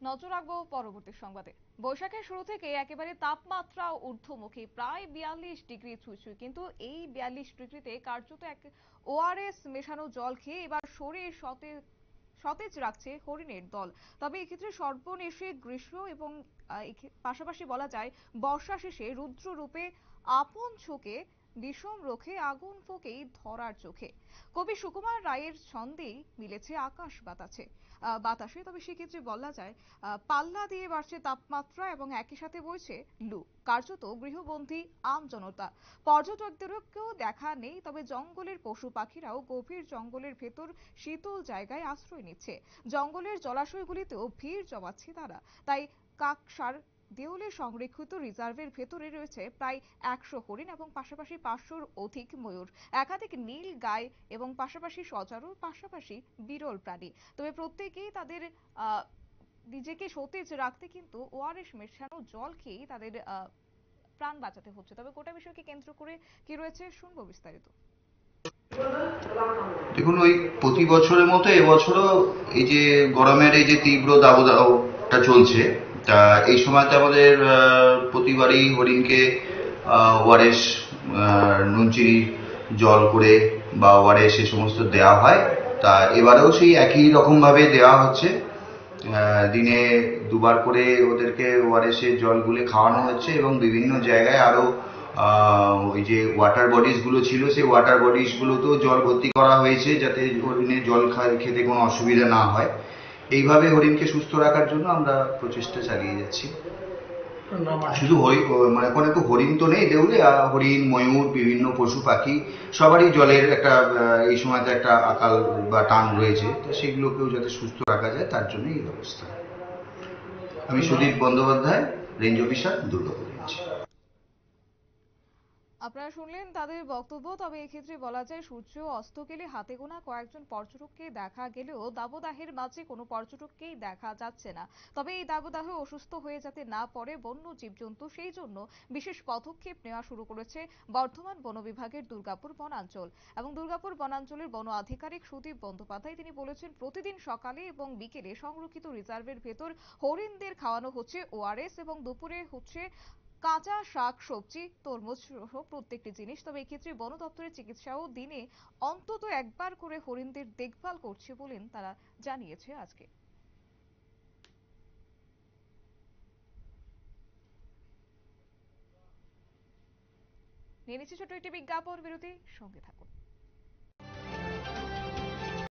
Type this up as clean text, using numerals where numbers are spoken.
নজর রাখবো পরবর্তী সংবাদে। বৈশাখের শুরু থেকে একেবারে তাপমাত্রা ঊর্ধ্বমুখী, প্রায় 42 ডিগ্রি ছুঁই, কিন্তু এই 42 ডিগ্রিতে কার্যত এক ওআরএস মেশানো জল খেয়ে এবার শরীর সতেজ রাখছে হরিণের দল। তবে এক্ষেত্রে সর্বনেশে গ্রীষ্ম এবং পাশাপাশি বলা যায় বর্ষা শেষে রুদ্র রূপে আপন ছোকে বিষম রোখে আগুন ফোঁকেই ধরার চোখে। কবি সুকুমার রায়ের ছন্দেই মিলেছে আকাশ বাতাসে। তবে সেক্ষেত্রে বলা যায় পাল্লা দিয়ে বাড়ছে তাপমাত্রা এবং একই সাথে বইছে লু। কার্যত গৃহবন্দী আমজনতা, পর্যটকদেরকেও দেখা নেই। তবে জঙ্গলের পশু পাখিরাও গভীর জঙ্গলের ভেতর শীতল জায়গায় আশ্রয় নিচ্ছে। জঙ্গলের জলাশয়গুলিতেও ভিড় জমাচ্ছে তারা। তাই কাকসার দেউলে সংরক্ষিত রিজার্ভের ভেতরে রয়েছে প্রায় 100 হরিণ এবং পাশাপাশি 500-র অধিক ময়ূর, একাধিক নীল গাই এবং পাশাপাশি সজারুর পাশাপাশি বিরল প্রাণী। তবে প্রত্যেকেই তাদের নিজেকে সতেজ রাখতে কিন্তু ওআরএস মেশানো জল খেয়েই তাদের প্রাণ বাঁচাতে হচ্ছে। তবে গোটা বিষয়কে কেন্দ্র করে কি রয়েছে শুনবো বিস্তারিত। দেখুন, ওই প্রতি বছরের মতো এবছরও এই যে গরমের এই যে তীব্র দাবদাহটা চলছে, তা এই সময়তে আমাদের প্রতিবারই হরিণকে ওআরএস, নুনচিনি জল করে বা ওআরএস এ সমস্ত দেওয়া হয়। তা এবারেও সেই একই রকমভাবে দেওয়া হচ্ছে। দিনে দুবার করে ওদেরকে ওআরএস এর জল গুলে খাওয়ানো হচ্ছে এবং বিভিন্ন জায়গায় আরো ওই যে ওয়াটার বডিজ গুলো ছিল, সেই ওয়াটার বডিজ গুলোতেও জল ভর্তি করা হয়েছে যাতে হরিণের জল খেতে কোনো অসুবিধা না হয়। এইভাবে হরিণকে সুস্থ রাখার জন্য আমরা প্রচেষ্টা চালিয়ে যাচ্ছি। শুধু মানে ওখানে তো হরিণ তো নেই দেউলে, হরিণ, ময়ূর, বিভিন্ন পশু পাখি সবারই জলের একটা এই সময়তে একটা আকাল বা টান রয়েছে। তো সেগুলোকেও যাতে সুস্থ রাখা যায় তার জন্য এই ব্যবস্থা। আমি Sudip Bandyopadhyay, range officer, Durgapur range. আপনারা শুনলেন তাদের বক্তব্য। তবে এক্ষেত্রে বলা যায় সূর্য অস্ত গেলে হাতে গোনা কয়েকজন পর্যটককে দেখা গেলেও দাবদাহের মাঝে কোনো পর্যটককেই দেখা যাচ্ছে না। তবে এই দাবদাহে অসুস্থ হয়ে যাতে না পড়ে বন্য জীবজন্তু, সেই জন্য বিশেষ পদক্ষেপ নেওয়া শুরু করেছে বর্ধমান বন বিভাগের দুর্গাপুর বনাঞ্চল। এবং দুর্গাপুর বনাঞ্চলের বন আধিকারিক সুদীপ বন্দ্যোপাধ্যায় তিনি বলেছেন, প্রতিদিন সকালে এবং বিকেলে সংরক্ষিত রিজার্ভের ভেতর হরিণদের খাওয়ানো হচ্ছে ওআরএস এবং দুপুরে হচ্ছে কাঁচা শাক সবজি তরমুজ সহ প্রত্যেকটি জিনিস। তবে এক্ষেত্রে বন দপ্তরের চিকিৎসাও দিনে অন্তত একবার করে হরিণদের দেখভাল করছে বলেন তারা জানিয়েছে। আজকে নিয়ে নিচ্ছি ছোট্ট একটি বিজ্ঞাপন বিরতি, সঙ্গে থাকুন।